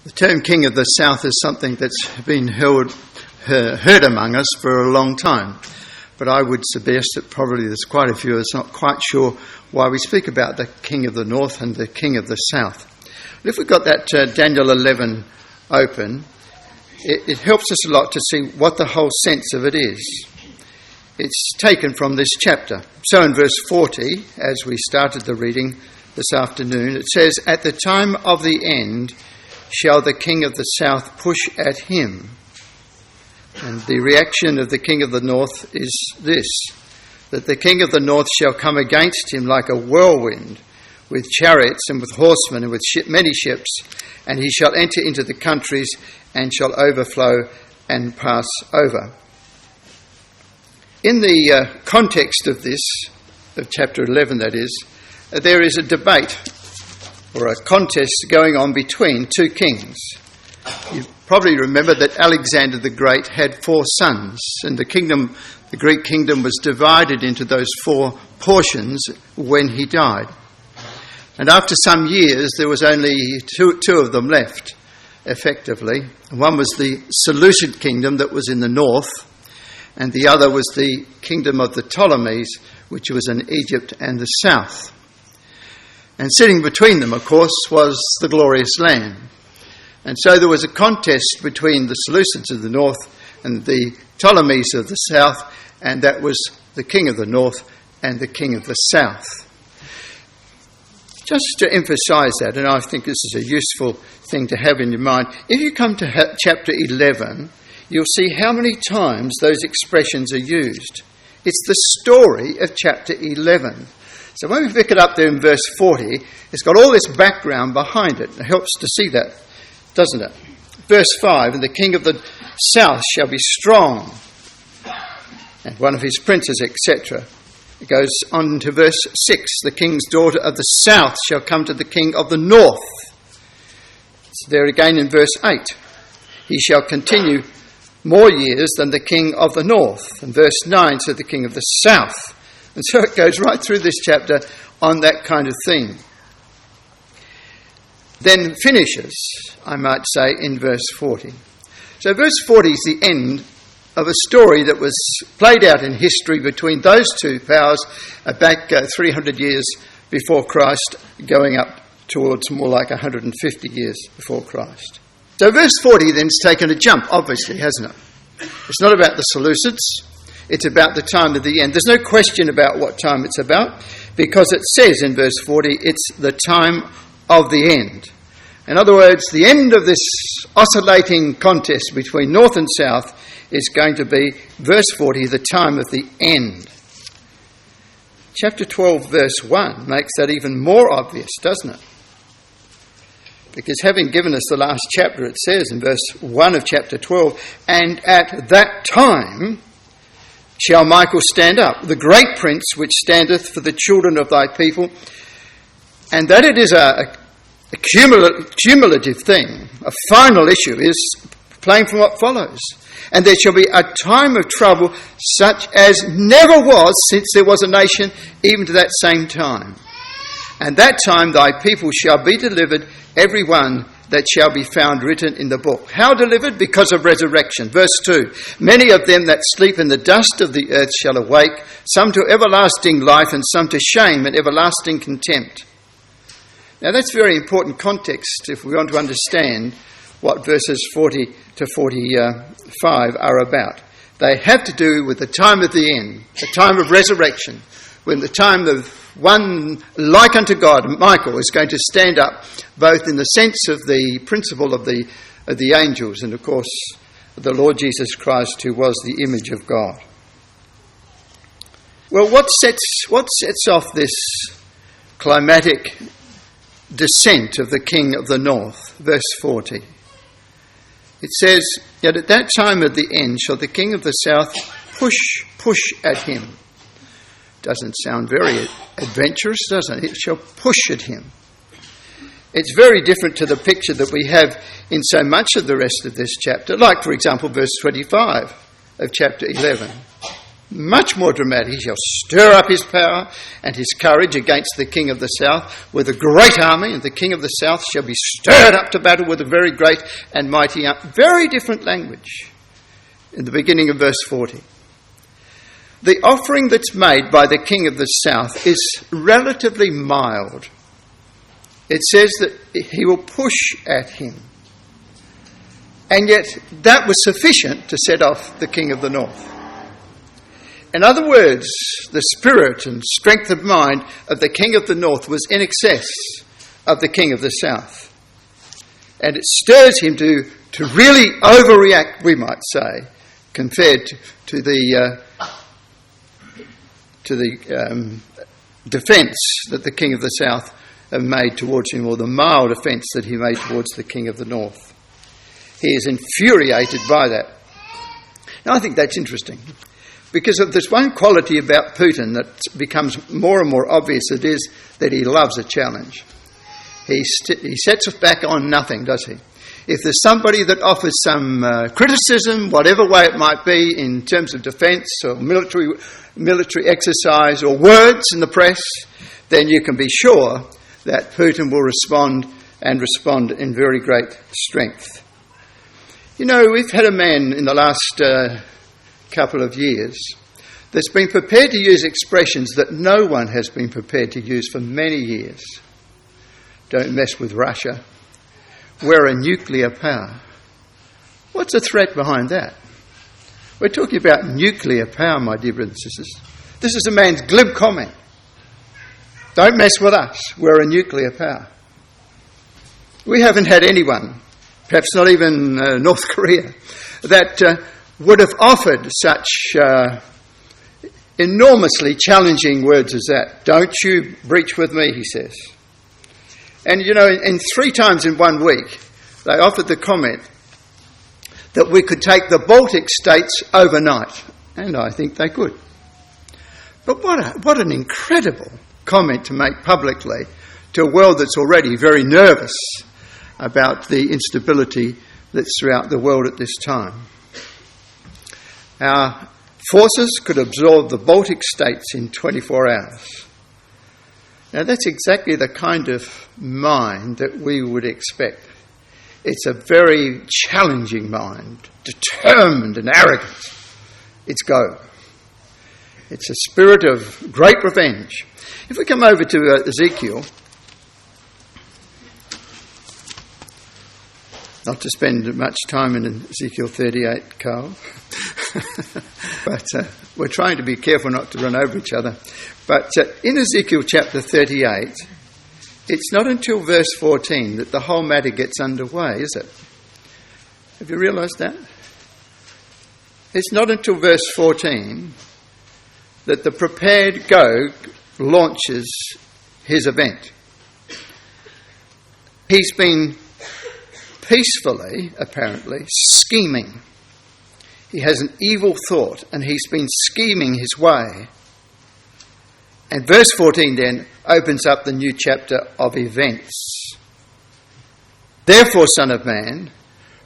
The term King of the South is something that's been heard among us for a long time. But I would suggest that probably there's quite a few of us not quite sure why we speak about the King of the North and the King of the South. But if we've got that Daniel 11 open, it helps us a lot to see what the whole sense of it is. It's taken from this chapter. So in verse 40, as we started the reading this afternoon, it says, "At the time of the end shall the King of the South push at him." And the reaction of the King of the North is this, that the King of the North shall come against him like a whirlwind, with chariots and with horsemen and with many ships, and he shall enter into the countries and shall overflow and pass over. In the context of this, of chapter 11 that is, there is a debate or a contest going on between two kings. You probably remember that Alexander the Great had 4 sons, and the Greek kingdom was divided into those 4 portions when he died. And after some years, there was only two of them left, effectively. One was the Seleucid kingdom that was in the north, and the other was the kingdom of the Ptolemies, which was in Egypt and the south. And sitting between them, of course, was the glorious land. And so there was a contest between the Seleucids of the north and the Ptolemies of the south, and that was the king of the north and the king of the south. Just to emphasise that, and I think this is a useful thing to have in your mind, if you come to chapter 11, you'll see how many times those expressions are used. It's the story of chapter 11. So when we pick it up there in verse 40, it's got all this background behind it. It helps to see that, doesn't it? Verse 5, "And the king of the south shall be strong, and one of his princes," etc. It goes on to verse 6, "The king's daughter of the south shall come to the king of the north." It's there again in verse 8, "He shall continue more years than the king of the north." And verse 9, "To the king of the south." And so it goes right through this chapter on that kind of thing. Then finishes, I might say, in verse 40. So verse 40 is the end of a story that was played out in history between those two powers back 300 years before Christ, going up towards more like 150 years before Christ. So verse 40 then's taken a jump, obviously, hasn't it? It's not about the Seleucids. It's about the time of the end. There's no question about what time it's about, because it says in verse 40, it's the time of the end. In other words, the end of this oscillating contest between north and south is going to be, verse 40, the time of the end. Chapter 12, verse 1 makes that even more obvious, doesn't it? Because having given us the last chapter, it says in verse 1 of chapter 12, "And at that time shall Michael stand up, the great prince which standeth for the children of thy people," and that it is a cumulative thing, a final issue, is plain from what follows. "And there shall be a time of trouble such as never was since there was a nation, even to that same time. And that time thy people shall be delivered, every one that shall be found written in the book." How delivered? Because of resurrection. Verse 2, "Many of them that sleep in the dust of the earth shall awake, some to everlasting life, and some to shame and everlasting contempt." Now that's very important context if we want to understand what verses 40 to 45 are about. They have to do with the time of the end, the time of resurrection, when the time of one like unto God, Michael, is going to stand up, both in the sense of the principle of the angels and, of course, the Lord Jesus Christ, who was the image of God. Well, what sets off this climatic descent of the king of the north? Verse 40. It says, "Yet at that time of the end shall the king of the south push at him." Doesn't sound very adventurous, does it? It shall push at him. It's very different to the picture that we have in so much of the rest of this chapter, like, for example, verse 25 of chapter 11. much more dramatic. He shall stir up his power and his courage against the king of the south with a great army, and the king of the south shall be stirred up to battle with a very great and mighty army. Very different language in the beginning of verse 40. The offering that's made by the king of the south is relatively mild. It says that he will push at him. And yet that was sufficient to set off the king of the north. In other words, the spirit and strength of mind of the king of the north was in excess of the king of the south. And it stirs him to really overreact, we might say, compared to the defence that the king of the south made towards him, or the mild offence that he made towards the king of the north. He is infuriated by that. Now, I think that's interesting, because of this one quality about Putin that becomes more and more obvious, it is that he loves a challenge. He sets us back on nothing, does he? If there's somebody that offers some criticism, whatever way it might be, in terms of defence or military exercise or words in the press, then you can be sure that Putin will respond in very great strength. You know, we've had a man in the last couple of years that's been prepared to use expressions that no one has been prepared to use for many years. Don't mess with Russia. We're a nuclear power. What's the threat behind that? We're talking about nuclear power, my dear brothers and sisters. This is a man's glib comment. Don't mess with us. We're a nuclear power. We haven't had anyone, perhaps not even North Korea, that would have offered such enormously challenging words as that. Don't you breach with me, he says. And, you know, in 3 times in 1 week, they offered the comment that we could take the Baltic states overnight. And I think they could. But what an incredible comment to make publicly to a world that's already very nervous about the instability that's throughout the world at this time. Our forces could absorb the Baltic states in 24 hours. Now that's exactly the kind of mind that we would expect. It's a very challenging mind, determined and arrogant. It's go. It's a spirit of great revenge. If we come over to Ezekiel, not to spend much time in Ezekiel 38, Carl, but we're trying to be careful not to run over each other. But in Ezekiel chapter 38, it's not until verse 14 that the whole matter gets underway, is it? Have you realised that? It's not until verse 14 that the prepared Gog launches his event. He's been peacefully, apparently, scheming. He has an evil thought, and he's been scheming his way. And verse 14 then opens up the new chapter of events. Therefore, Son of Man,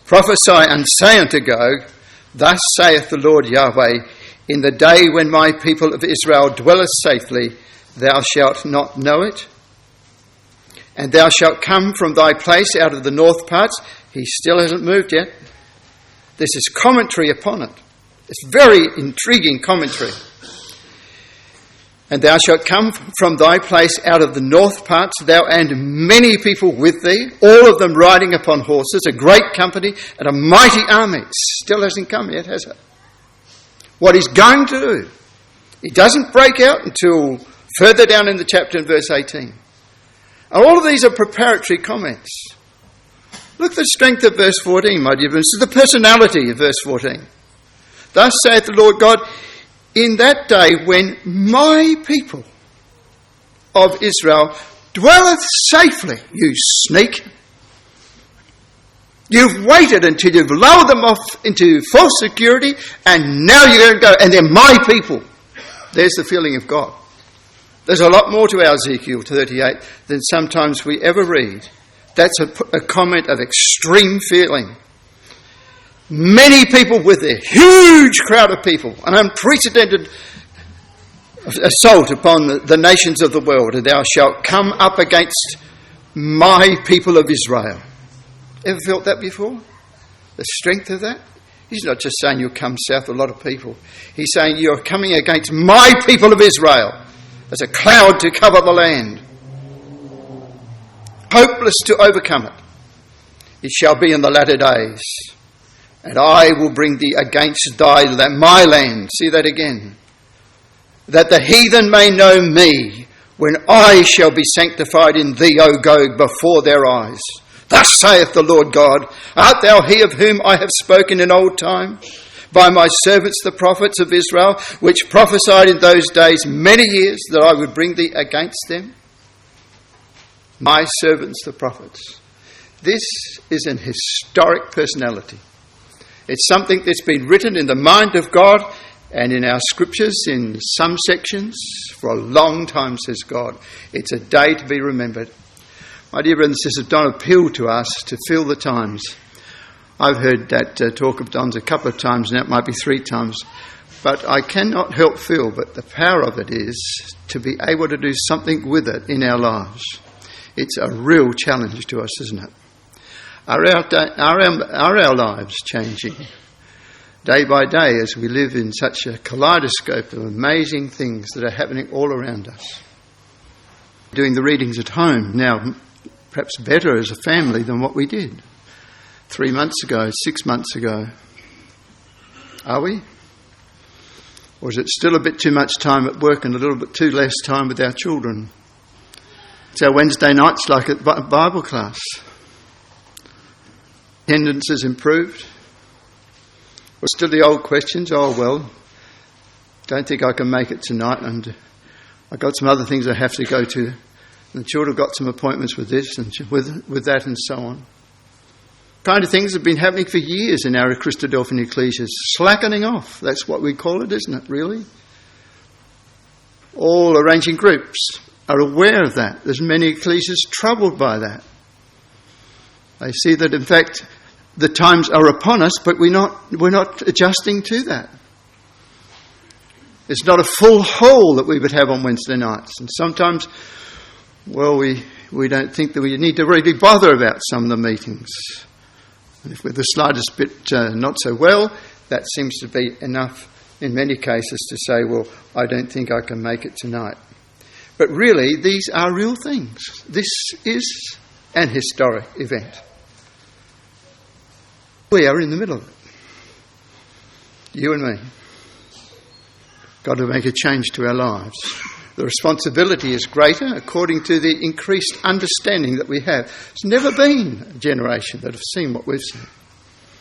prophesy and say unto Gog, Thus saith the Lord Yahweh, In the day when my people of Israel dwelleth safely, thou shalt not know it. And thou shalt come from thy place out of the north parts. He still hasn't moved yet. This is commentary upon it. It's very intriguing commentary. And thou shalt come from thy place out of the north parts, thou and many people with thee, all of them riding upon horses, a great company and a mighty army. It still hasn't come yet, has it? What he's going to do, he doesn't break out until further down in the chapter in verse 18. And all of these are preparatory comments. Look at the strength of verse 14, my dear friends. This is the personality of verse 14. Thus saith the Lord God, In that day when my people of Israel dwelleth safely, you sneak. You've waited until you've lulled them off into false security, and now you're going to go, and they're my people. There's the feeling of God. There's a lot more to our Ezekiel 38 than sometimes we ever read. That's a comment of extreme feeling. many people with a huge crowd of people, an unprecedented assault upon the nations of the world, and thou shalt come up against my people of Israel. Ever felt that before? The strength of that? He's not just saying you'll come south with a lot of people. He's saying you're coming against my people of Israel as a cloud to cover the land. Hopeless to overcome it. It shall be in the latter days, and I will bring thee against my land. See that again. That the heathen may know me, when I shall be sanctified in thee, O Gog, before their eyes. Thus saith the Lord God, art thou he of whom I have spoken in old time, by my servants the prophets of Israel, which prophesied in those days many years that I would bring thee against them? My servants the prophets. This is an historic personality. It's something that's been written in the mind of God and in our scriptures in some sections for a long time, says God. It's a day to be remembered. My dear brothers and sisters, Don appealed to us to fill the times. I've heard that talk of Don's a couple of times now, it might be 3 times. But I cannot help feel that the power of it is to be able to do something with it in our lives. It's a real challenge to us, isn't it? Are our lives changing day by day as we live in such a kaleidoscope of amazing things that are happening all around us? Doing the readings at home now, perhaps better as a family than what we did 3 months ago, 6 months ago. Are we? Or is it still a bit too much time at work and a little bit too less time with our children? It's our Wednesday nights like at Bible class. Attendance has improved. Or still the old questions, oh well, don't think I can make it tonight, and I've got some other things I have to go to. And the children have got some appointments with this and with that and so on. Kind of things have been happening for years in our Christadelphian ecclesias. Slackening off, that's what we call it, isn't it, really? All arranging groups are aware of that. There's many ecclesias troubled by that. They see that, in fact, the times are upon us, but we're not adjusting to that. It's not a full hall that we would have on Wednesday nights. And sometimes, well, we don't think that we need to really bother about some of the meetings. And if we're the slightest bit not so well, that seems to be enough in many cases to say, well, I don't think I can make it tonight. But really, these are real things. This is an historic event. We are in the middle of it. You and me. Got to make a change to our lives. The responsibility is greater according to the increased understanding that we have. There's never been a generation that have seen what we've seen.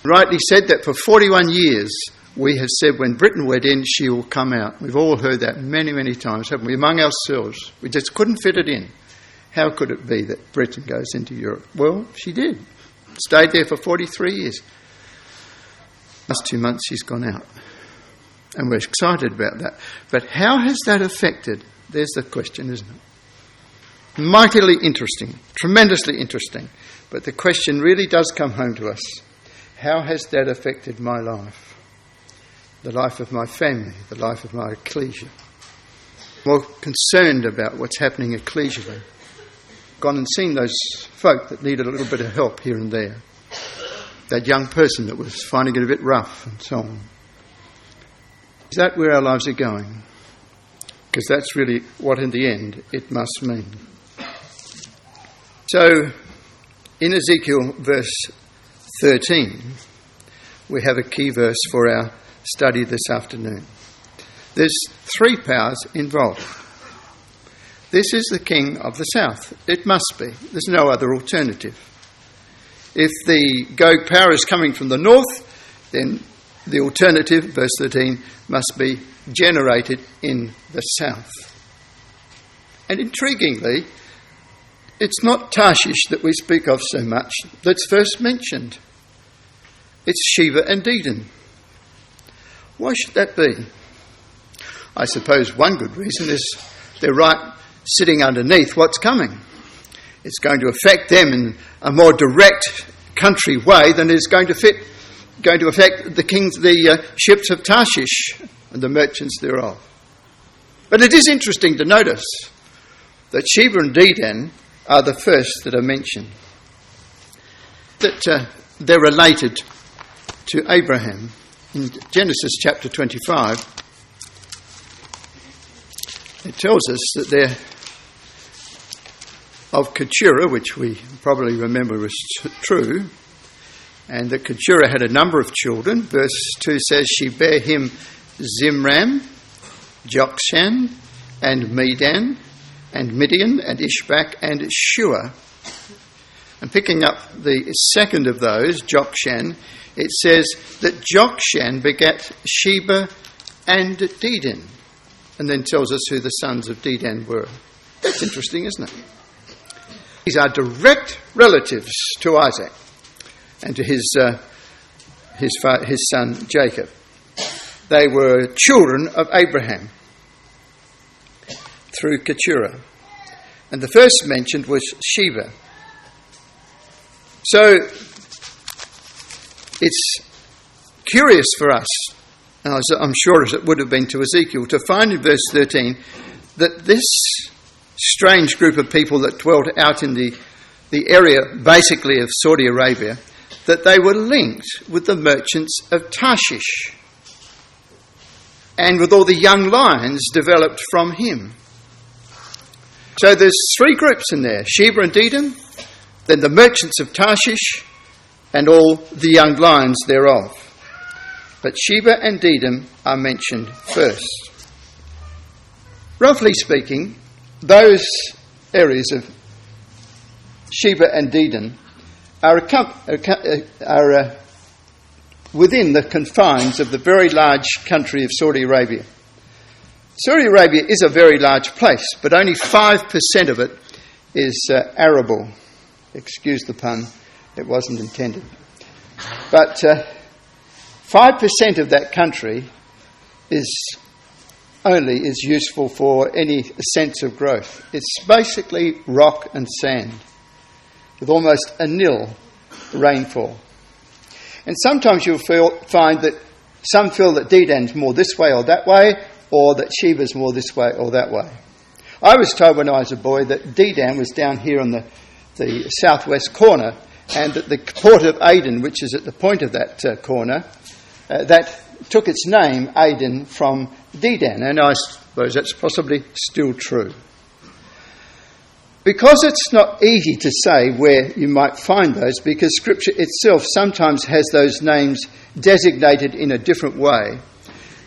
Rightly said that for 41 years we have said when Britain went in, she will come out. We've all heard that many, many times, haven't we? Among ourselves. We just couldn't fit it in. How could it be that Britain goes into Europe? Well, she did. Stayed there for 43 years. Last 2 months she's gone out. And we're excited about that. But how has that affected? There's the question, isn't it? Mightily interesting, tremendously interesting. But the question really does come home to us. How has that affected my life? The life of my family, the life of my ecclesia. More concerned about what's happening ecclesially. Gone and seen those folk that needed a little bit of help here and there. That young person that was finding it a bit rough and so on. Is that where our lives are going? Because that's really what in the end it must mean. So, in Ezekiel verse 13, we have a key verse for our study this afternoon. There's 3 powers involved. This is the king of the south. It must be. There's no other alternative. If the Gog power is coming from the north, then the alternative, verse 13, must be generated in the south. And intriguingly, it's not Tarshish that we speak of so much that's first mentioned. It's Sheba and Dedan. Why should that be? I suppose one good reason is they're right sitting underneath what's coming. It's going to affect them in a more direct country way than is going to fit going to affect the ships of Tarshish and the merchants thereof. But it is interesting to notice that Sheba and Dedan are the first that are mentioned. That they're related to Abraham. In Genesis chapter 25, it tells us that they're of Keturah, which we probably remember was true, and that Keturah had a number of children. Verse 2 says, she bare him Zimram, Jokshan, and Medan, and Midian, and Ishbak, and Shua. And picking up the second of those, Jokshan, it says that Jokshan begat Sheba and Dedan, and then tells us who the sons of Dedan were. That's interesting, isn't it? These are direct relatives to Isaac and to his son Jacob. They were children of Abraham through Keturah. And the first mentioned was Sheba. So it's curious for us, as I'm sure as it would have been to Ezekiel, to find in verse 13 that this strange group of people that dwelt out in the area basically of Saudi Arabia, that they were linked with the merchants of Tarshish and with all the young lions developed from him. So there's three groups in there, Sheba and Dedan, then the merchants of Tarshish, and all the young lions thereof. But Sheba and Dedan are mentioned first. Roughly speaking, those areas of Sheba and Dedan are within the confines of the very large country of Saudi Arabia. Saudi Arabia is a very large place, but only 5% of it is arable. Excuse the pun, it wasn't intended. But 5% of that country is useful for any sense of growth. It's basically rock and sand, with almost a nil rainfall. And sometimes you'll find that some feel that Dedan's more this way or that way, or that Sheba's more this way or that way. I was told when I was a boy that Dedan was down here on the southwest corner, and that the port of Aden, which is at the point of that corner, that took its name, Aden, from Dedan, and I suppose that's possibly still true. Because it's not easy to say where you might find those, because Scripture itself sometimes has those names designated in a different way.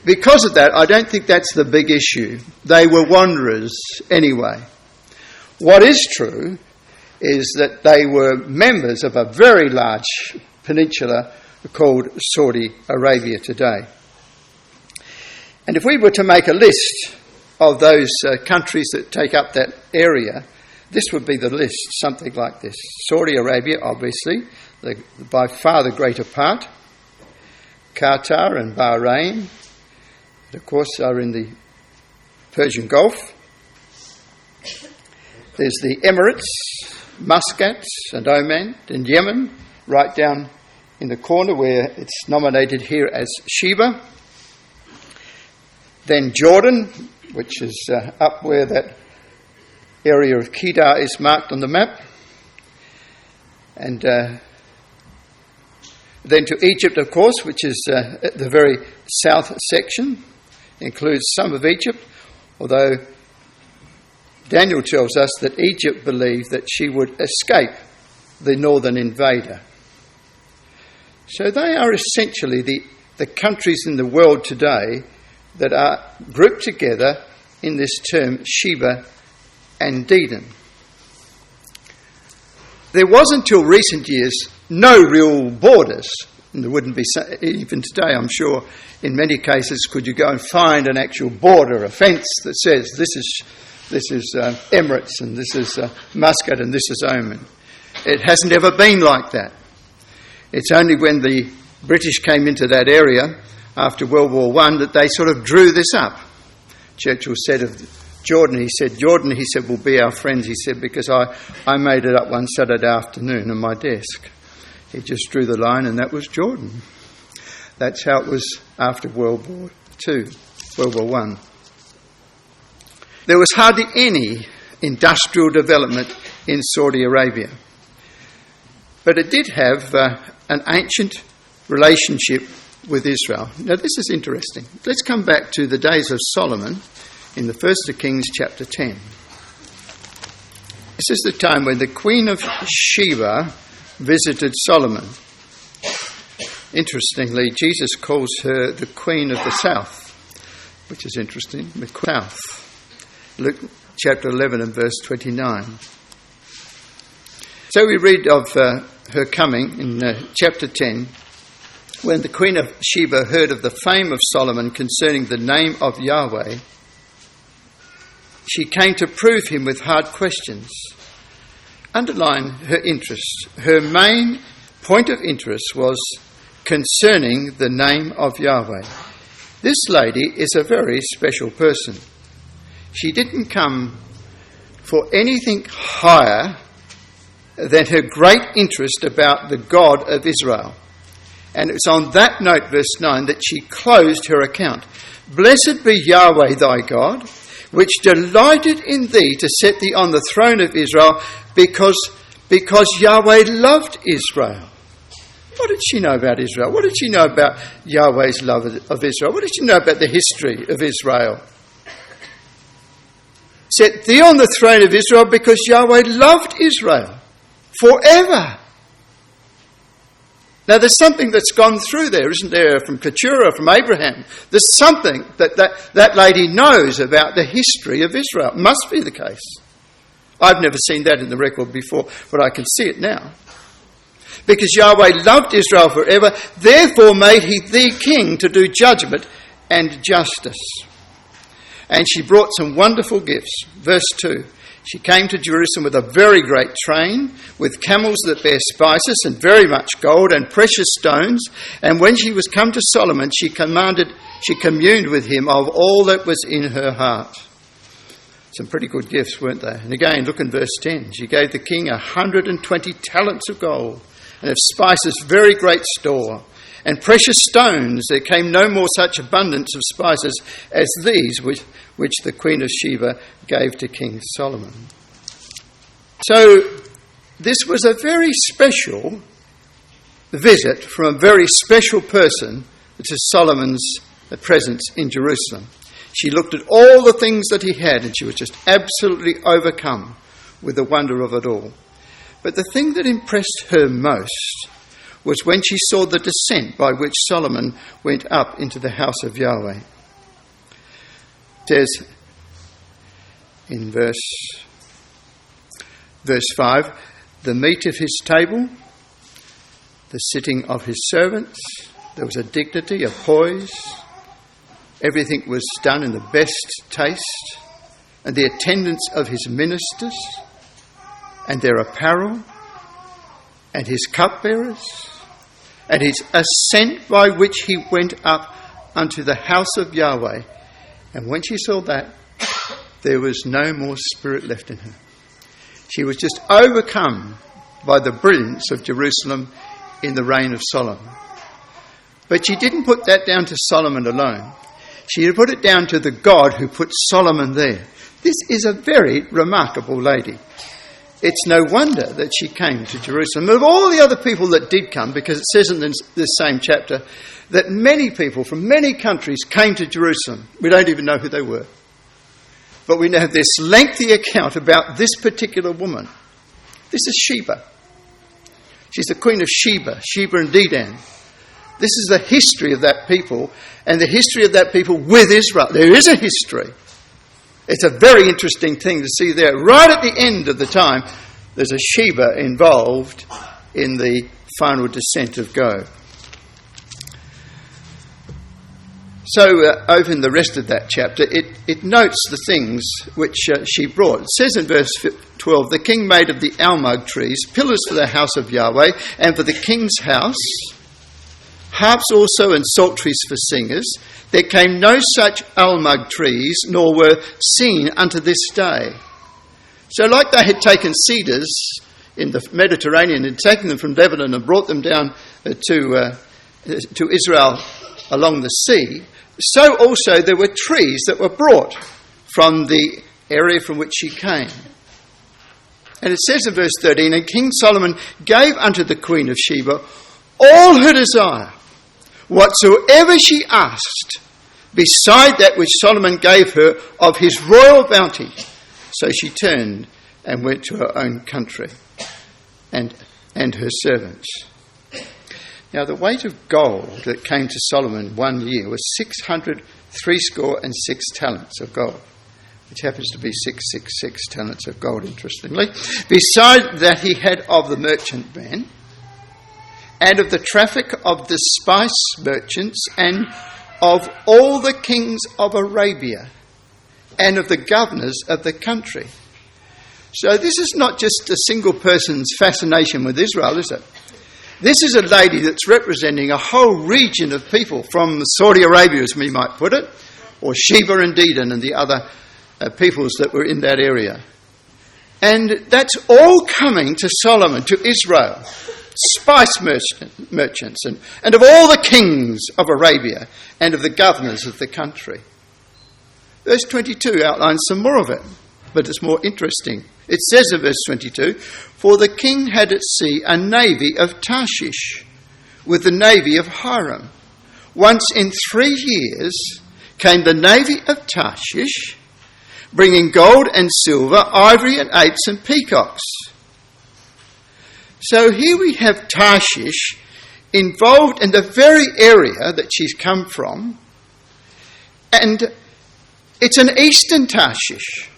Because of that, I don't think that's the big issue. They were wanderers anyway. What is true is that they were members of a very large peninsula called Saudi Arabia today. And if we were to make a list of those countries that take up that area, this would be the list, something like this. Saudi Arabia, obviously, by far the greater part. Qatar and Bahrain, of course, are in the Persian Gulf. There's the Emirates, Muscat and Oman, and Yemen, right down in the corner where it's nominated here as Sheba. Then Jordan, which is up where that area of Kedar is marked on the map. And then to Egypt, of course, which is at the very south section, includes some of Egypt, although Daniel tells us that Egypt believed that she would escape the northern invader. So they are essentially the countries in the world today that are grouped together in this term Sheba and Dedan. There was until recent years no real borders, and there wouldn't be, even today I'm sure, in many cases could you go and find an actual border, a fence that says this is Emirates and this is Muscat and this is Oman. It hasn't ever been like that. It's only when the British came into that area after World War I that they sort of drew this up. Churchill said of Jordan, he said, will be our friends, he said, because I made it up one Saturday afternoon on my desk. He just drew the line and that was Jordan. That's how it was after World War One. There was hardly any industrial development in Saudi Arabia, but it did have an ancient relationship with Israel. Now this is interesting. Let's come back to the days of Solomon in the 1st of Kings chapter 10. This is the time when the Queen of Sheba visited Solomon. Interestingly, Jesus calls her the Queen of the South, which is interesting, the South. Luke chapter 11 and verse 29. So we read of her coming in chapter 10, when the Queen of Sheba heard of the fame of Solomon concerning the name of Yahweh. She came to prove him with hard questions. Underline her interest. Her main point of interest was concerning the name of Yahweh. This lady is a very special person. She didn't come for anything higher than her great interest about the God of Israel. And it's on that note, verse 9, that she closed her account. Blessed be Yahweh thy God, which delighted in thee to set thee on the throne of Israel, because Yahweh loved Israel. What did she know about Israel? What did she know about Yahweh's love of Israel? What did she know about the history of Israel? Set thee on the throne of Israel because Yahweh loved Israel forever. Now there's something that's gone through there, isn't there, from Keturah, from Abraham. There's something that lady knows about the history of Israel. It must be the case. I've never seen that in the record before, but I can see it now. Because Yahweh loved Israel forever, therefore made he thee king to do judgment and justice. And she brought some wonderful gifts. Verse 2. She came to Jerusalem with a very great train, with camels that bear spices and very much gold and precious stones. And when she was come to Solomon, she communed with him of all that was in her heart. Some pretty good gifts, weren't they? And again, look in verse 10. She gave the king 120 talents of gold, and of spices very great store, and precious stones. There came no more such abundance of spices as these which the Queen of Sheba gave to King Solomon. So this was a very special visit from a very special person to Solomon's presence in Jerusalem. She looked at all the things that he had, and she was just absolutely overcome with the wonder of it all. But the thing that impressed her most was when she saw the descent by which Solomon went up into the house of Yahweh. It says in verse 5, the meat of his table, the sitting of his servants, there was a dignity, a poise. Everything was done in the best taste, and the attendance of his ministers, and their apparel, and his cupbearers, and his ascent by which he went up unto the house of Yahweh. And when she saw that, there was no more spirit left in her. She was just overcome by the brilliance of Jerusalem in the reign of Solomon. But she didn't put that down to Solomon alone. She put it down to the God who put Solomon there. This is a very remarkable lady. It's no wonder that she came to Jerusalem. Of all the other people that did come, because it says in this same chapter that many people from many countries came to Jerusalem. We don't even know who they were. But we have this lengthy account about this particular woman. This is Sheba. She's the Queen of Sheba and Dedan. This is the history of that people, and the history of that people with Israel. There is a history. It's a very interesting thing to see there. Right at the end of the time, there's a Sheba involved in the final descent of Go. So over in the rest of that chapter, it notes the things which she brought. It says in verse 12, the king made of the almug trees pillars for the house of Yahweh and for the king's house, harps also and psalteries for singers. There came no such almug trees, nor were seen unto this day. So like they had taken cedars in the Mediterranean and taken them from Lebanon and brought them down to to Israel along the sea, so also there were trees that were brought from the area from which she came. And it says in verse 13, and King Solomon gave unto the queen of Sheba all her desire, whatsoever she asked, beside that which Solomon gave her of his royal bounty. So she turned and went to her own country and her servants. Now the weight of gold that came to Solomon 1 year was 666 talents of gold, which happens to be 666 talents of gold, interestingly. Beside that he had of the merchant man, and of the traffic of the spice merchants, and of all the kings of Arabia, and of the governors of the country. So this is not just a single person's fascination with Israel, is it? This is a lady that's representing a whole region of people from Saudi Arabia, as we might put it, or Sheba and Dedan and the other peoples that were in that area. And that's all coming to Solomon, to Israel, spice merchants, and of all the kings of Arabia, and of the governors of the country. Verse 22 outlines some more of it, but it's more interesting. It says in verse 22, for the king had at sea a navy of Tarshish, with the navy of Hiram. Once in 3 years came the navy of Tarshish, bringing gold and silver, ivory and apes and peacocks. So here we have Tarshish involved in the very area that she's come from, and it's an eastern Tarshish.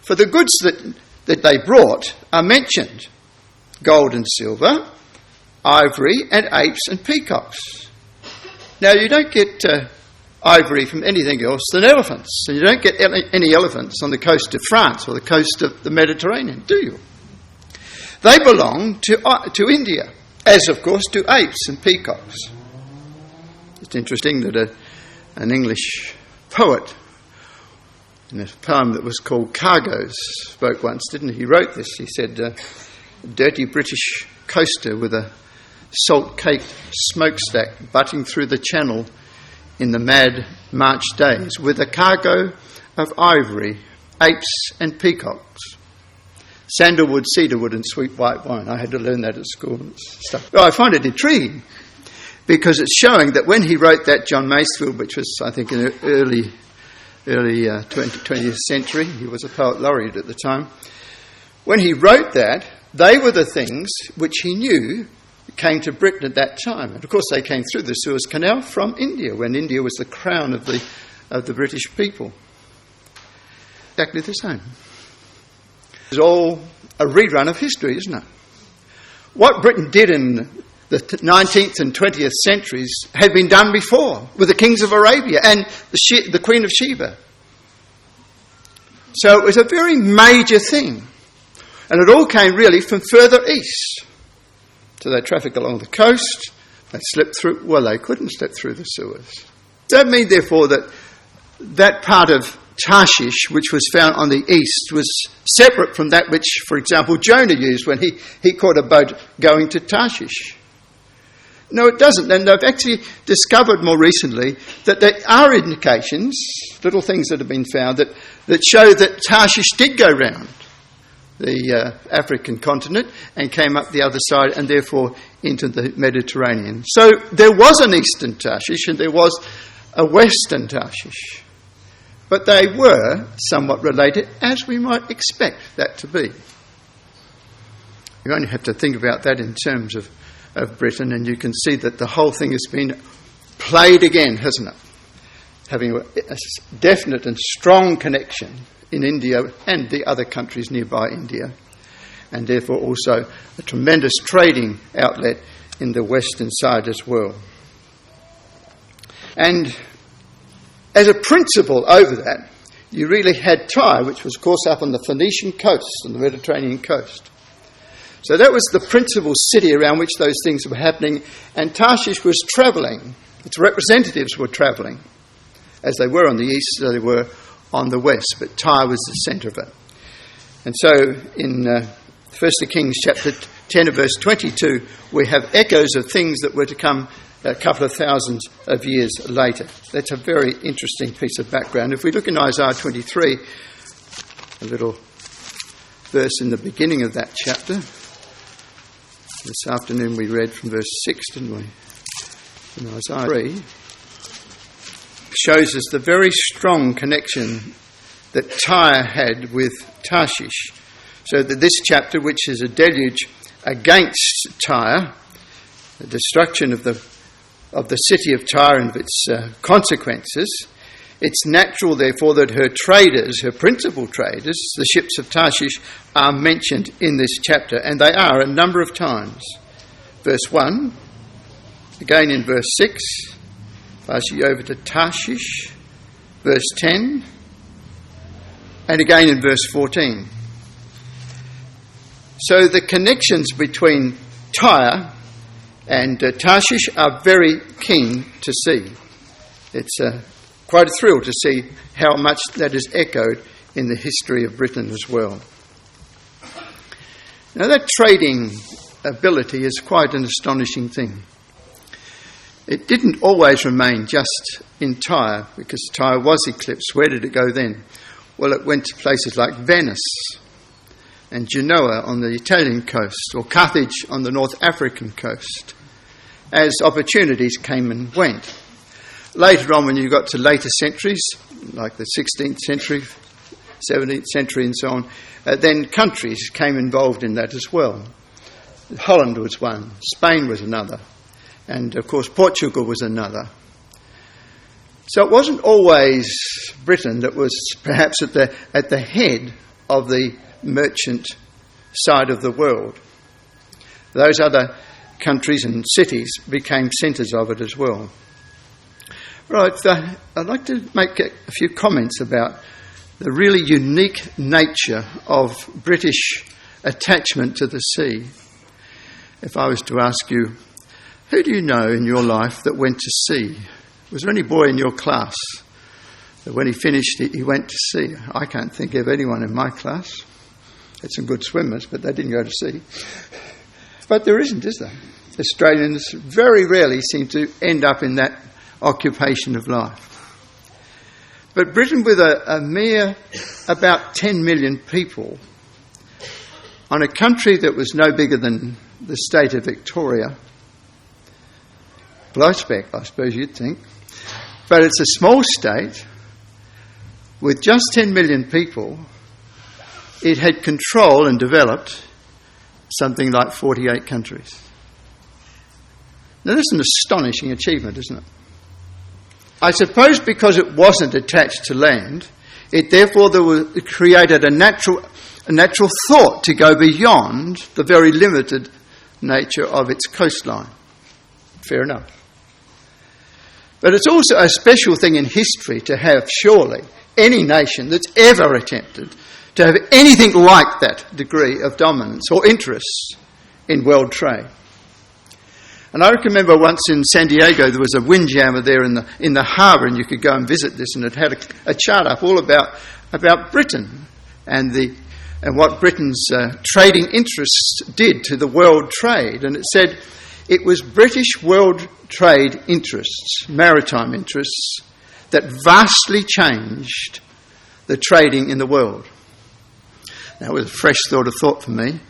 For the goods that they brought are mentioned: gold and silver, ivory and apes and peacocks. Now you don't get ivory from anything else than elephants, and you don't get any elephants on the coast of France or the coast of the Mediterranean, do you? They belong to India, as of course do apes and peacocks. It's interesting that an English poet, in a poem that was called Cargoes, spoke once, didn't he? He wrote this. He said, a dirty British coaster with a salt-caked smokestack butting through the channel in the mad March days, with a cargo of ivory, apes and peacocks, sandalwood, cedarwood and sweet white wine. I had to learn that at school and stuff. Well, I find it intriguing because it's showing that when he wrote that, John Masefield, which was, I think, in the early 20th century, he was a poet laureate at the time, when he wrote that, they were the things which he knew came to Britain at that time. And of course they came through the Suez Canal from India, when India was the crown of the British people. Exactly the same. It's all a rerun of history, isn't it? What Britain did in the 19th and 20th centuries had been done before with the kings of Arabia and the Queen of Sheba. So it was a very major thing. And it all came really from further east. So they traffic along the coast, they slipped through, well, they couldn't slip through the Suez. Does that mean, therefore, that part of Tarshish, which was found on the east, was separate from that which, for example, Jonah used when he caught a boat going to Tarshish? No, it doesn't. And they've actually discovered more recently that there are indications, little things that have been found, that show that Tarshish did go round the African continent and came up the other side and therefore into the Mediterranean. So there was an eastern Tarshish and there was a western Tarshish. But they were somewhat related, as we might expect that to be. You only have to think about that in terms of Britain, and you can see that the whole thing has been played again, hasn't it? Having a definite and strong connection in India and the other countries nearby India, and therefore also a tremendous trading outlet in the western side as well. And as a principle over that, you really had Tyre, which was, of course, up on the Phoenician coast, on the Mediterranean coast. So that was the principal city around which those things were happening, and Tarshish was travelling. Its representatives were travelling. As they were on the east, so they were on the west, but Tyre was the centre of it. And so in 1 Kings chapter 10 of verse 22, we have echoes of things that were to come a couple of thousands of years later. That's a very interesting piece of background. If we look in Isaiah 23, a little verse in the beginning of that chapter. This afternoon we read from verse 6, didn't we? In Isaiah 3, shows us the very strong connection that Tyre had with Tarshish. So that this chapter, which is a deluge against Tyre, the destruction of the city of Tyre and of its consequences, it's natural, therefore, that her traders, her principal traders, the ships of Tarshish, are mentioned in this chapter, and they are a number of times. Verse 1, again in verse 6, pass you over to Tarshish, verse 10, and again in verse 14. So the connections between Tyre and Tarshish are very keen to see. It's quite a thrill to see how much that is echoed in the history of Britain as well. Now that trading ability is quite an astonishing thing. It didn't always remain just in Tyre, because Tyre was eclipsed. Where did it go then? Well, it went to places like Venice and Genoa on the Italian coast, or Carthage on the North African coast, as opportunities came and went. Later on, when you got to later centuries, like the 16th century, 17th century and so on, then countries came involved in that as well. Holland was one, Spain was another, and of course Portugal was another. So it wasn't always Britain that was perhaps at the head of the merchant side of the world. Those other countries and cities became centres of it as well. Right, I'd like to make a few comments about the really unique nature of British attachment to the sea. If I was to ask you, who do you know in your life that went to sea? Was there any boy in your class that when he finished he went to sea? I can't think of anyone in my class. Had some good swimmers, but they didn't go to sea. But there isn't, is there? Australians very rarely seem to end up in that occupation of life. But Britain, with a mere about 10 million people, on a country that was no bigger than the state of Victoria, low spec, I suppose you'd think, but it's a small state with just 10 million people. It had control and developed something like 48 countries. Now that's an astonishing achievement, isn't it? I suppose because it wasn't attached to land, it therefore created a natural thought to go beyond the very limited nature of its coastline. Fair enough. But it's also a special thing in history to have, surely, any nation that's ever attempted to have anything like that degree of dominance or interest in world trade. And I remember once in San Diego there was a windjammer there in the harbour, and you could go and visit this, and it had a chart up all about Britain and what Britain's trading interests did to the world trade. And it said it was British world trade interests, maritime interests, that vastly changed the trading in the world. That was a fresh thought for me,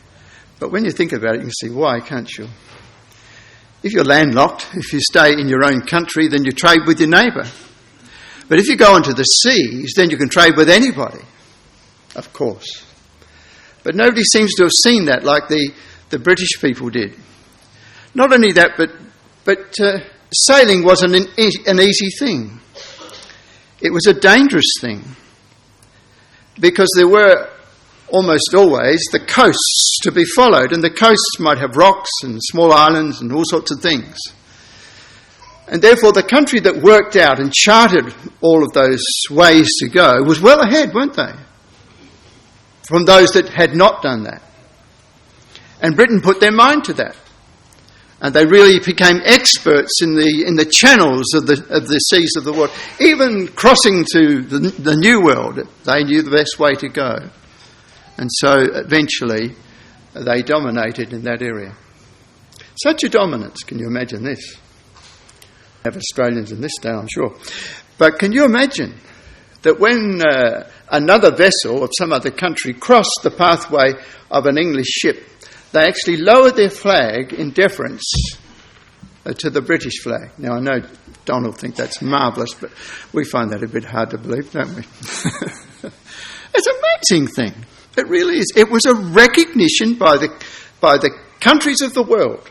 but when you think about it, you can see why, can't you? If you're landlocked, if you stay in your own country, then you trade with your neighbour. But if you go into the seas, then you can trade with anybody, of course. But nobody seems to have seen that like the British people did. Not only that, but sailing wasn't an easy thing. It was a dangerous thing, because there were almost always the coasts to be followed, and the coasts might have rocks and small islands and all sorts of things. And therefore the country that worked out and charted all of those ways to go was well ahead, weren't they, from those that had not done that. And Britain put their mind to that, and they really became experts in the channels of the seas of the world. Even crossing to the New World, they knew the best way to go. And so eventually they dominated in that area. Such a dominance, can you imagine this? We have Australians in this day, I'm sure. But can you imagine that when another vessel of some other country crossed the pathway of an English ship, they actually lowered their flag in deference to the British flag? Now, I know Don will think that's marvellous, but we find that a bit hard to believe, don't we? It's an amazing thing. It really is. It was a recognition by the countries of the world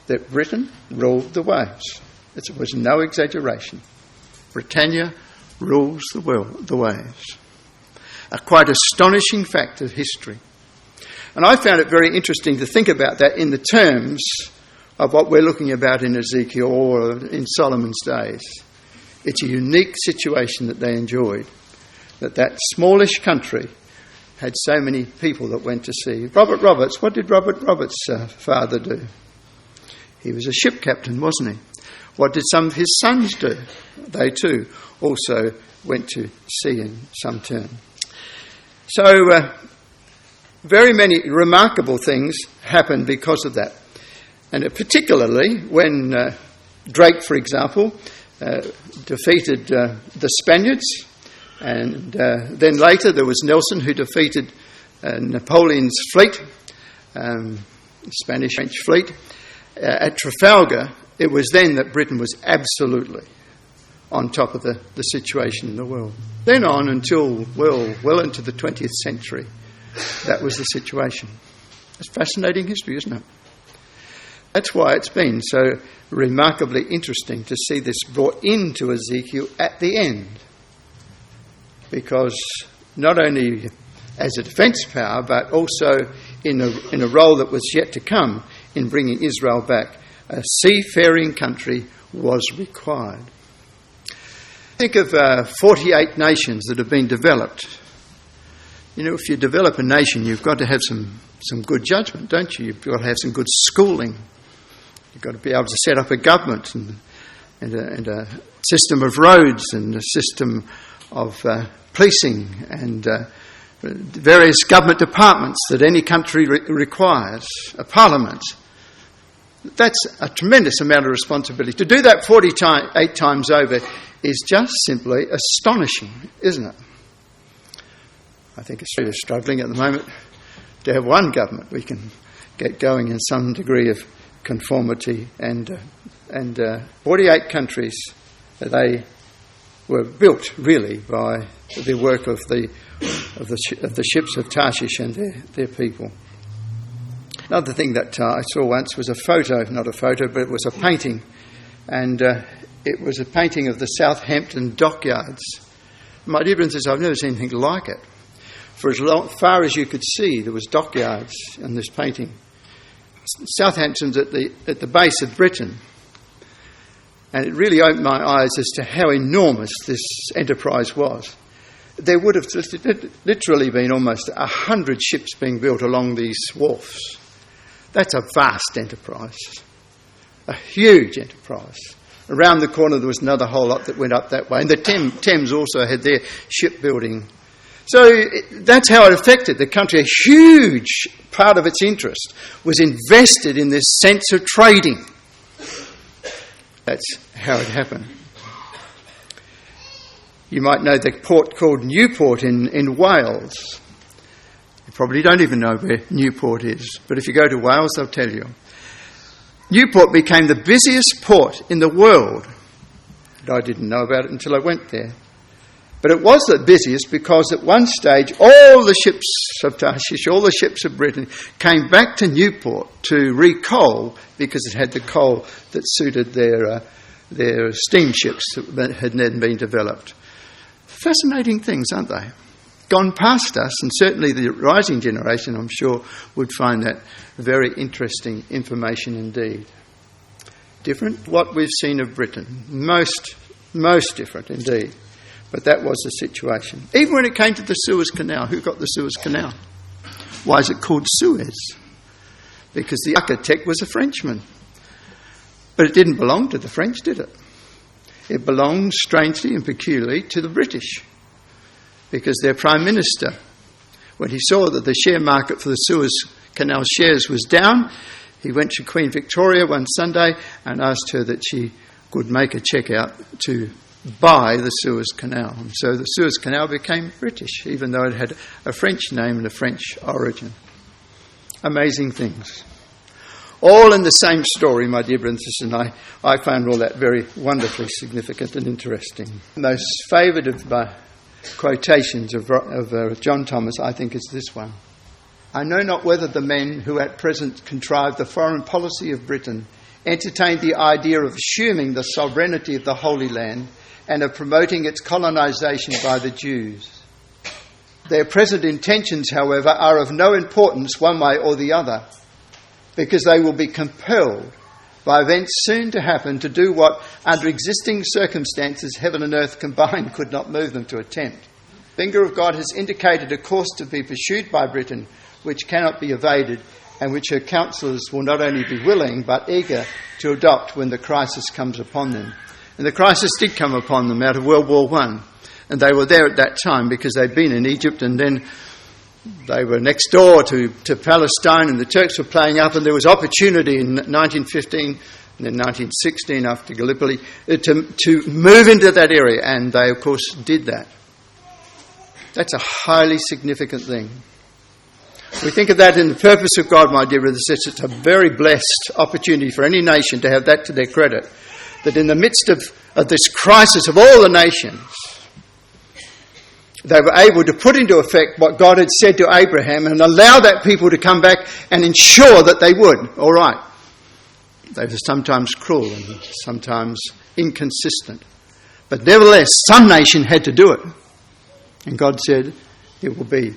that Britain ruled the waves. It was no exaggeration. Britannia rules the world, the waves. A quite astonishing fact of history. And I found it very interesting to think about that in the terms of what we're looking about in Ezekiel or in Solomon's days. It's a unique situation that they enjoyed, that smallish country had so many people that went to see. Robert Roberts, what did Robert Roberts' father do? He was a ship captain, wasn't he? What did some of his sons do? They too also went to sea in some turn. So very many remarkable things happened because of that. And particularly when Drake, for example, defeated the Spaniards, and then later there was Nelson who defeated Napoleon's fleet, Spanish-French fleet, at Trafalgar. It was then that Britain was absolutely on top of the situation in the world. Then on until well into the 20th century, that was the situation. It's fascinating history, isn't it? That's why it's been so remarkably interesting to see this brought into Ezekiel at the end. Because not only as a defence power, but also in a role that was yet to come in bringing Israel back, a seafaring country was required. Think of 48 nations that have been developed. You know, if you develop a nation, you've got to have some good judgment, don't you? You've got to have some good schooling. You've got to be able to set up a government and a system of roads and a system of policing and various government departments that any country requires, a parliament. That's a tremendous amount of responsibility. To do that 48 times over is just simply astonishing, isn't it? I think Australia's struggling at the moment to have one government we can get going in some degree of conformity, and 48 countries, they were built really by the work of the ships of Tarshish and their people. Another thing that I saw once was a photo, not a photo, but it was a painting, and it was a painting of the Southampton dockyards. My dear brothers and sisters, I've never seen anything like it. For as far as you could see, there was dockyards in this painting. Southampton's at the base of Britain, and it really opened my eyes as to how enormous this enterprise was. There would have literally been almost 100 ships being built along these wharfs. That's a vast enterprise, a huge enterprise. Around the corner there was another whole lot that went up that way, and the Thames also had their shipbuilding. So that's how it affected the country. A huge part of its interest was invested in this sense of trading. That's how it happened. You might know the port called Newport in Wales. You probably don't even know where Newport is, but if you go to Wales, they'll tell you. Newport became the busiest port in the world. And I didn't know about it until I went there. But it was the busiest because at one stage all the ships of Tarshish, all the ships of Britain came back to Newport to recoal because it had the coal that suited their steamships that had then been developed. Fascinating things, aren't they? Gone past us, and certainly the rising generation, I'm sure, would find that very interesting information indeed. Different what we've seen of Britain. Most different indeed. But that was the situation. Even when it came to the Suez Canal, who got the Suez Canal? Why is it called Suez? Because the architect was a Frenchman. But it didn't belong to the French, did it? It belonged, strangely and peculiarly, to the British. Because their Prime Minister, when he saw that the share market for the Suez Canal shares was down, he went to Queen Victoria one Sunday and asked her that she could make a cheque out to buy the Suez Canal. And so the Suez Canal became British, even though it had a French name and a French origin. Amazing things. All in the same story, my dear brothers and sisters, and I found all that very wonderfully significant and interesting. The most favoured of my quotations of John Thomas, I think, is this one. I know not whether the men who at present contrive the foreign policy of Britain entertained the idea of assuming the sovereignty of the Holy Land and of promoting its colonisation by the Jews. Their present intentions, however, are of no importance one way or the other, because they will be compelled by events soon to happen to do what, under existing circumstances, heaven and earth combined could not move them to attempt. The finger of God has indicated a course to be pursued by Britain, which cannot be evaded, and which her counsellors will not only be willing, but eager to adopt when the crisis comes upon them. And the crisis did come upon them out of World War I, and they were there at that time because they'd been in Egypt, and then they were next door to Palestine, and the Turks were playing up, and there was opportunity in 1915 and then 1916 after Gallipoli to move into that area, and they, of course, did that. That's a highly significant thing. We think of that in the purpose of God, my dear brothers and sisters. It's a very blessed opportunity for any nation to have that to their credit, that in the midst of this crisis of all the nations, they were able to put into effect what God had said to Abraham and allow that people to come back and ensure that they would. All right. They were sometimes cruel and sometimes inconsistent. But nevertheless, some nation had to do it. And God said, it will be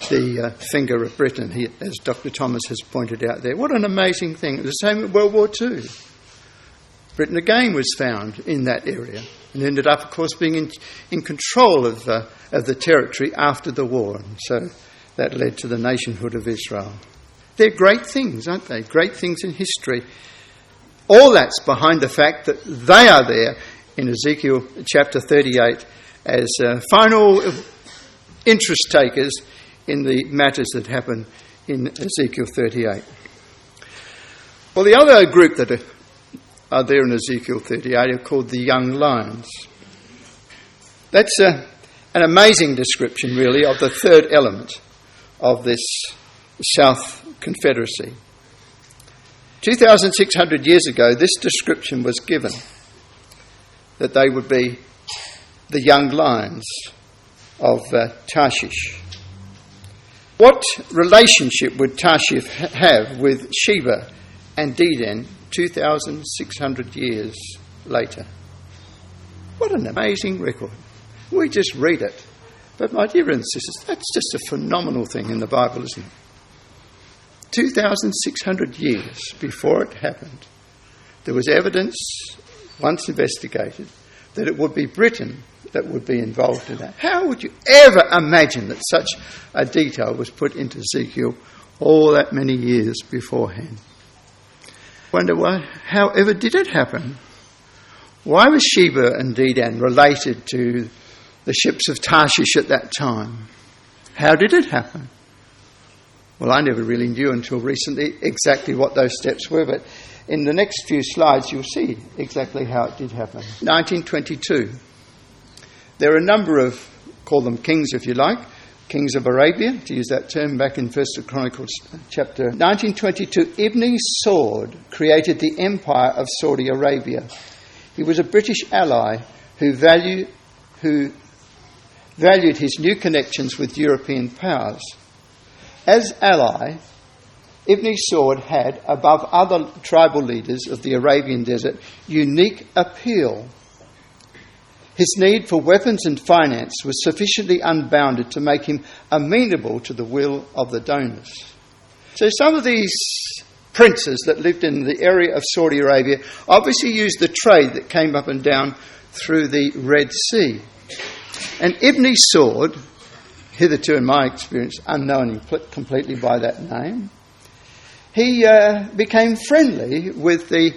the finger of Britain, as Dr. Thomas has pointed out there. What an amazing thing. The same at World War II. Britain again was found in that area and ended up, of course, being in control of the territory after the war. And so that led to the nationhood of Israel. They're great things, aren't they? Great things in history. All that's behind the fact that they are there in Ezekiel chapter 38 as final interest takers in the matters that happen in Ezekiel 38. Well, the other group that are there in Ezekiel 38 are called the young lions. That's an amazing description, really, of the third element of this South Confederacy. 2,600 years ago, this description was given, that they would be the young lions of Tarshish. What relationship would Tarshish have with Sheba and Dedan 2,600 years later? What an amazing record. We just read it. But my dear brothers and sisters, that's just a phenomenal thing in the Bible, isn't it? 2,600 years before it happened, there was evidence, once investigated, that it would be Britain that would be involved in that. How would you ever imagine that such a detail was put into Ezekiel all that many years beforehand? Wonder how ever did it happen? Why was Sheba and Dedan related to the ships of Tarshish at that time? How did it happen? Well, I never really knew until recently exactly what those steps were, but in the next few slides you'll see exactly how it did happen. 1922. There are a number of, call them kings if you like, kings of Arabia, to use that term back in 1 Chronicles chapter. 1922, Ibn Saud created the empire of Saudi Arabia. He was a British ally who valued his new connections with European powers. As ally, Ibn Saud had, above other tribal leaders of the Arabian desert, unique appeal. His need for weapons and finance was sufficiently unbounded to make him amenable to the will of the donors. So some of these princes that lived in the area of Saudi Arabia obviously used the trade that came up and down through the Red Sea. And Ibn Saud, hitherto in my experience unknown completely by that name, he became friendly with the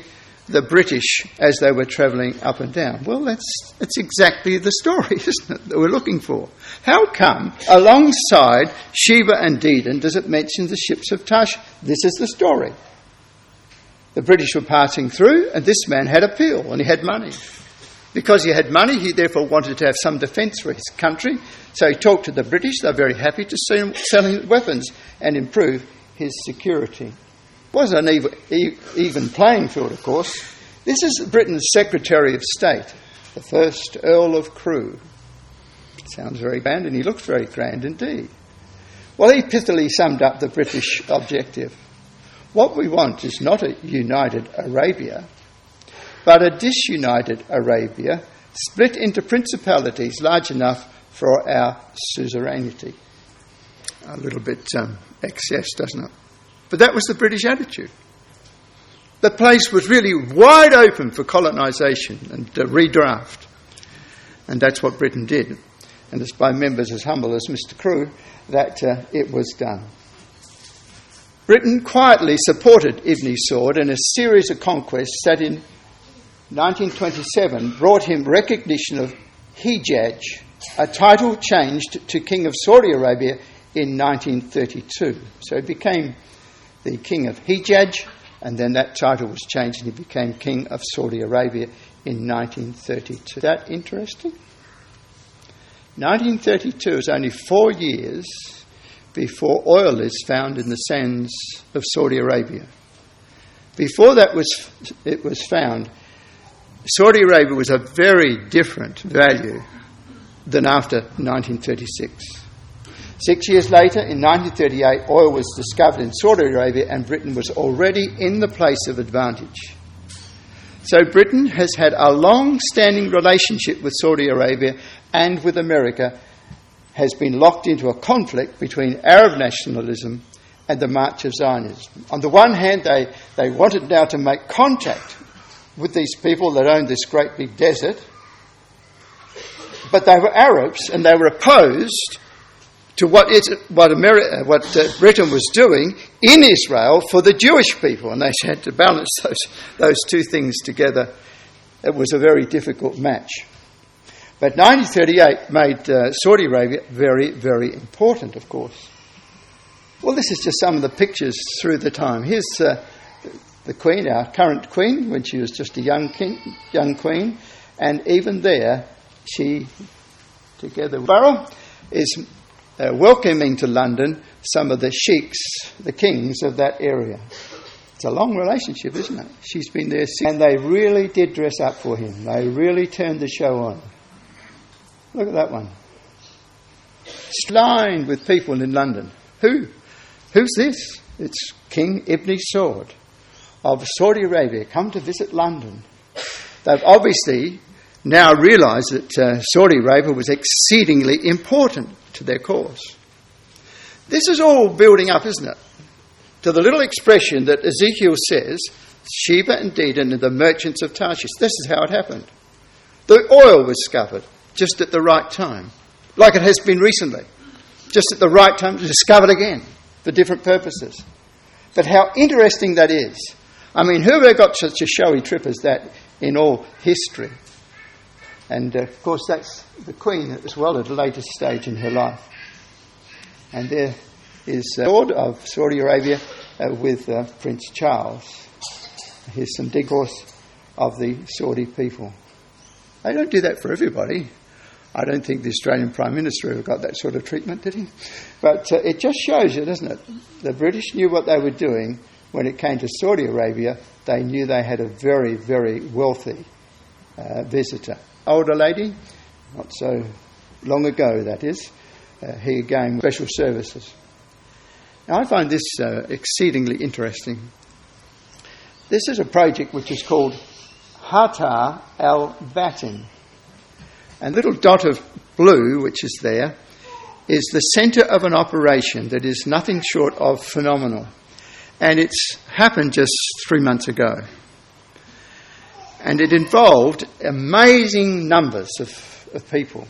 the British as they were travelling up and down. Well, that's exactly the story, isn't it, that we're looking for. How come alongside Sheba and Dedan does it mention the ships of Tarshish? This is the story. The British were passing through, and this man had a peel, and he had money. Because he had money, he therefore wanted to have some defence for his country. So he talked to the British. They're very happy to see him selling weapons and improve his security. It wasn't an even playing field, of course. This is Britain's Secretary of State, the first Earl of Crewe. Sounds very grand, and he looks very grand indeed. Well, he pithily summed up the British objective. What we want is not a united Arabia, but a disunited Arabia, split into principalities large enough for our suzerainty. A little bit excess, doesn't it? But that was the British attitude. The place was really wide open for colonisation and redraft. And that's what Britain did. And it's by members as humble as Mr. Crewe that it was done. Britain quietly supported Ibn Saud in a series of conquests that in 1927 brought him recognition of Hejaj, a title changed to King of Saudi Arabia in 1932. So he became the King of Hejaj, and then that title was changed and he became King of Saudi Arabia in 1932. Is that interesting? 1932 is only 4 years before oil is found in the sands of Saudi Arabia. Before it was found, Saudi Arabia was a very different value than after 1936. 6 years later, in 1938, oil was discovered in Saudi Arabia and Britain was already in the place of advantage. So Britain has had a long-standing relationship with Saudi Arabia and with America, has been locked into a conflict between Arab nationalism and the march of Zionism. On the one hand, they wanted now to make contact with these people that owned this great big desert, but they were Arabs and they were opposed to what Britain was doing in Israel for the Jewish people, and they had to balance those two things together. It was a very difficult match. But 1938 made Saudi Arabia very, very important, of course. Well, this is just some of the pictures through the time. Here's the Queen, our current Queen, when she was just a young Queen, and even there, she, together with Barrow, is welcoming to London some of the sheiks, the kings of that area. It's a long relationship, isn't it? She's been there since, and they really did dress up for him. They really turned the show on. Look at that one. It's lined with people in London. Who's this? It's King Ibn Saud of Saudi Arabia, come to visit London. They've obviously now realised that Saudi Arabia was exceedingly important to their cause. This is all building up, isn't it, to the little expression that Ezekiel says, Sheba and Dedan and the merchants of Tarshish. This is how it happened. The oil was discovered just at the right time, like it has been recently, just at the right time to discover it again for different purposes. But how interesting that is. I mean, who ever got such a showy trip as that in all history? And, of course, that's the Queen as well at a later stage in her life. And there is Lord of Saudi Arabia with Prince Charles. Here's some discourse of the Saudi people. They don't do that for everybody. I don't think the Australian Prime Minister ever got that sort of treatment, did he? But it just shows you, doesn't it? The British knew what they were doing. When it came to Saudi Arabia, they knew they had a very, very wealthy visitor. Older lady, not so long ago, that is. He again with special services. Now, I find this exceedingly interesting. This is a project which is called Hafar al-Batin. And the little dot of blue, which is there, is the centre of an operation that is nothing short of phenomenal. And it's happened just 3 months ago. And it involved amazing numbers of people.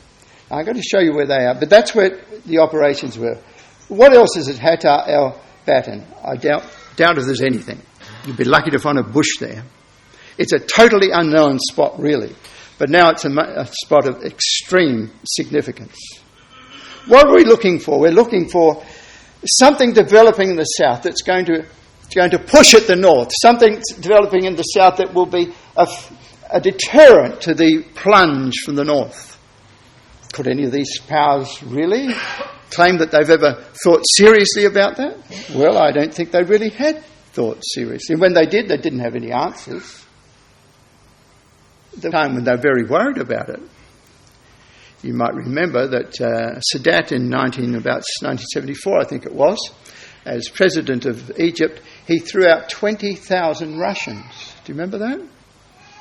Now, I'm going to show you where they are, but that's where the operations were. What else is at Hafar al-Batin? I doubt if there's anything. You'd be lucky to find a bush there. It's a totally unknown spot, really. But now it's a spot of extreme significance. What are we looking for? We're looking for something developing in the south that's going to push at the north. Something developing in the south that will be a deterrent to the plunge from the north. Could any of these powers really claim that they've ever thought seriously about that? Well, I don't think they really had thought seriously. And when they did, they didn't have any answers. At the time when they were very worried about it. You might remember that Saud in about 1974, I think it was, as president of Egypt, he threw out 20,000 Russians. Do you remember that?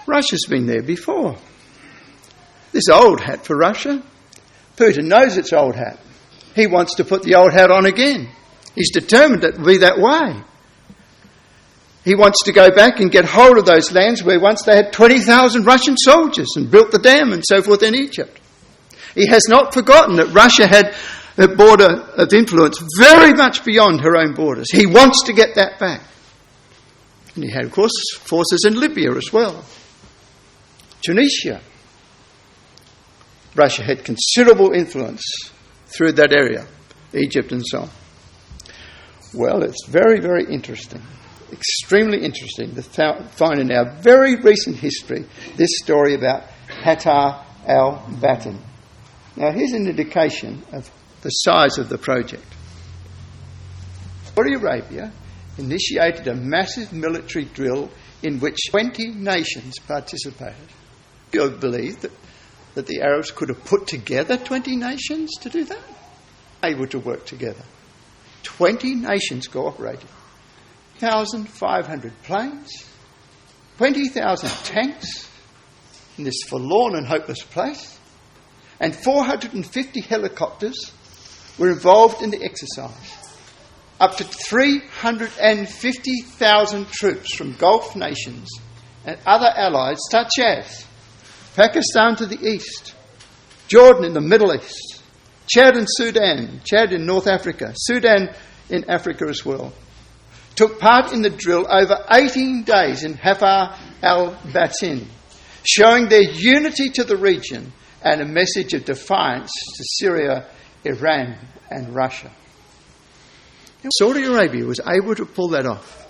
Russia's been there before. This old hat for Russia. Putin knows it's old hat. He wants to put the old hat on again. He's determined it will be that way. He wants to go back and get hold of those lands where once they had 20,000 Russian soldiers and built the dam and so forth in Egypt. He has not forgotten that Russia had a border of influence very much beyond her own borders. He wants to get that back. And he had, of course, forces in Libya as well. Tunisia. Russia had considerable influence through that area, Egypt and so on. Well, it's very, very interesting, extremely interesting to find in our very recent history this story about Hafar al-Batin. Now, here's an indication of the size of the project. Saudi Arabia initiated a massive military drill in which 20 nations participated. Do you believe that the Arabs could have put together 20 nations to do that? Able to work together. 20 nations cooperated. 1,500 planes, 20,000 tanks in this forlorn and hopeless place, and 450 helicopters were involved in the exercise. Up to 350,000 troops from Gulf nations and other allies such as Pakistan to the east, Jordan in the Middle East, Chad and Sudan, Chad in North Africa, Sudan in Africa as well, took part in the drill over 18 days in Hafar al-Batin, showing their unity to the region and a message of defiance to Syria, Iran and Russia. Saudi Arabia was able to pull that off.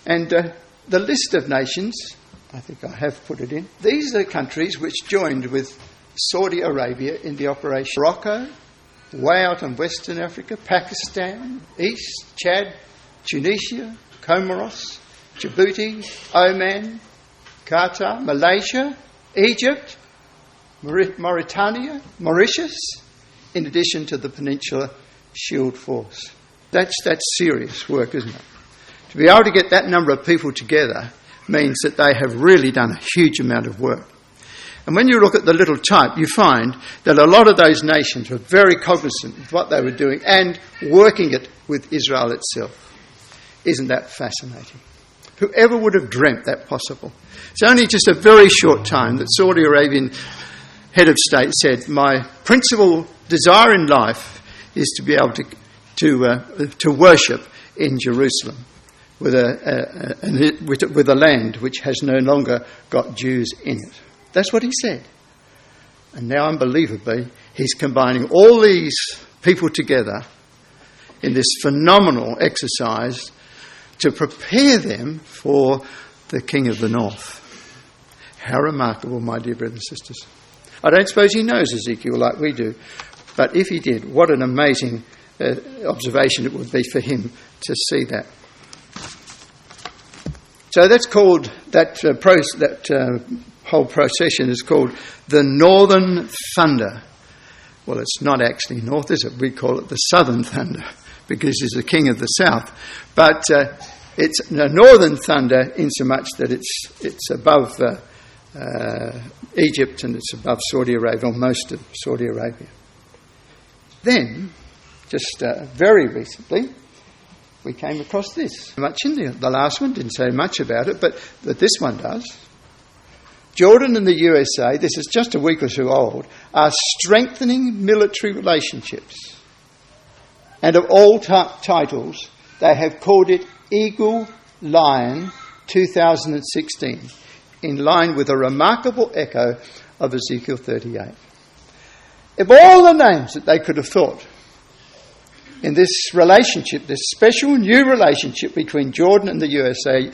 And the list of nations, I think I have put it in, these are the countries which joined with Saudi Arabia in the operation. Morocco, way out in Western Africa, Pakistan, East, Chad, Tunisia, Comoros, Djibouti, Oman, Qatar, Malaysia, Egypt, Mauritania, Mauritius, in addition to the Peninsula Shield Force. That's serious work, isn't it? To be able to get that number of people together means that they have really done a huge amount of work. And when you look at the little type, you find that a lot of those nations were very cognizant of what they were doing and working it with Israel itself. Isn't that fascinating? Whoever would have dreamt that possible? It's only just a very short time that Saudi Arabian head of state said, my principal desire in life is to be able to worship in Jerusalem with a land which has no longer got Jews in it. That's what he said. And now, unbelievably, he's combining all these people together in this phenomenal exercise to prepare them for the King of the North. How remarkable, my dear brothers and sisters. I don't suppose he knows Ezekiel like we do, but if he did, what an amazing observation it would be for him to see that. So that's called, whole procession is called the Northern Thunder. Well, it's not actually north, is it? We call it the Southern Thunder because he's the king of the south. But it's a Northern Thunder in so much that it's above Egypt and it's above Saudi Arabia, or most of Saudi Arabia. Then, just very recently, we came across this. Much in there. The last one didn't say much about it, but this one does. Jordan and the USA, this is just a week or two old, are strengthening military relationships. And of all titles, they have called it Eagle Lion 2016, in line with a remarkable echo of Ezekiel 38. Of all the names that they could have thought in this relationship, this special new relationship between Jordan and the USA,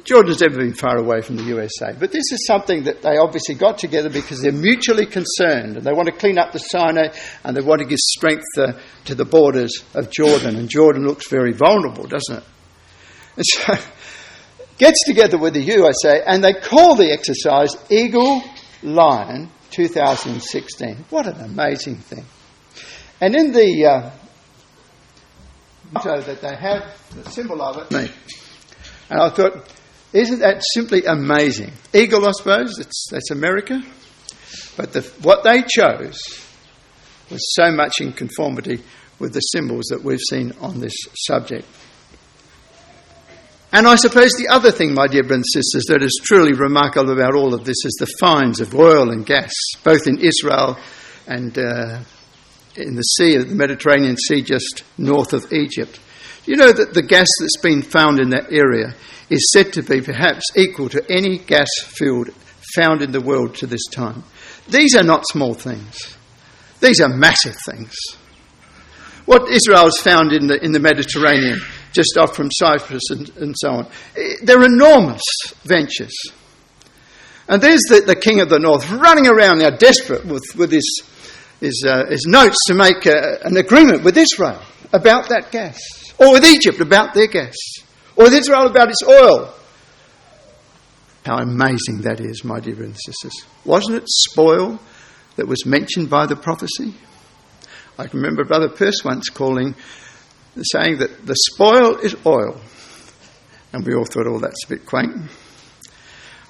Jordan's never been far away from the USA, but this is something that they obviously got together because they're mutually concerned and they want to clean up the Sinai and they want to give strength to the borders of Jordan, and Jordan looks very vulnerable, doesn't it? And so gets together with the USA and they call the exercise Eagle Lion 2016. What an amazing thing. And in the motto that they have, the symbol of it, and I thought, isn't that simply amazing? Eagle, I suppose, that's America. But what they chose was so much in conformity with the symbols that we've seen on this subject. And I suppose the other thing, my dear brothers and sisters, that is truly remarkable about all of this is the finds of oil and gas, both in Israel and in the sea, the Mediterranean Sea, just north of Egypt. You know that the gas that's been found in that area is said to be perhaps equal to any gas field found in the world to this time. These are not small things. These are massive things. What Israel has found in the Mediterranean, just off from Cyprus and so on, they're enormous ventures. And there's the king of the north running around now desperate with his notes to make an agreement with Israel about that gas, or with Egypt about their gas, or with Israel about its oil. How amazing that is, my dear brothers and sisters. Wasn't it spoil that was mentioned by the prophecy? I can remember Brother Pearce once saying that the spoil is oil. And we all thought, oh, that's a bit quaint.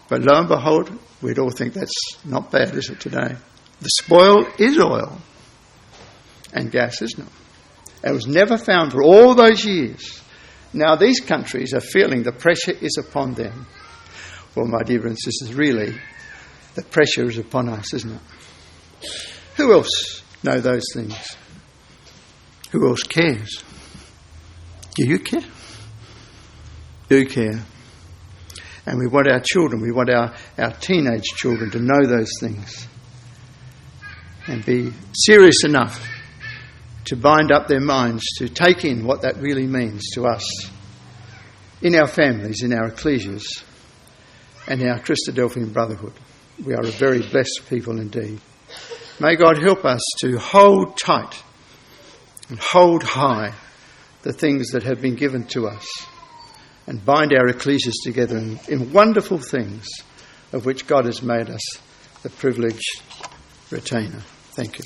But lo and behold, we'd all think that's not bad, is it, today? The spoil is oil. And gas is not. It was never found for all those years. Now these countries are feeling the pressure is upon them. Well, my dear brothers and sisters, really, the pressure is upon us, isn't it? Who else know those things? Who else cares? Do you care? Do care. And we want our children, we want our teenage children to know those things and be serious enough to bind up their minds to take in what that really means to us in our families, in our ecclesias, and our Christadelphian brotherhood. We are a very blessed people indeed. May God help us to hold tight and hold high the things that have been given to us and bind our ecclesias together in wonderful things of which God has made us the privileged retainer. Thank you.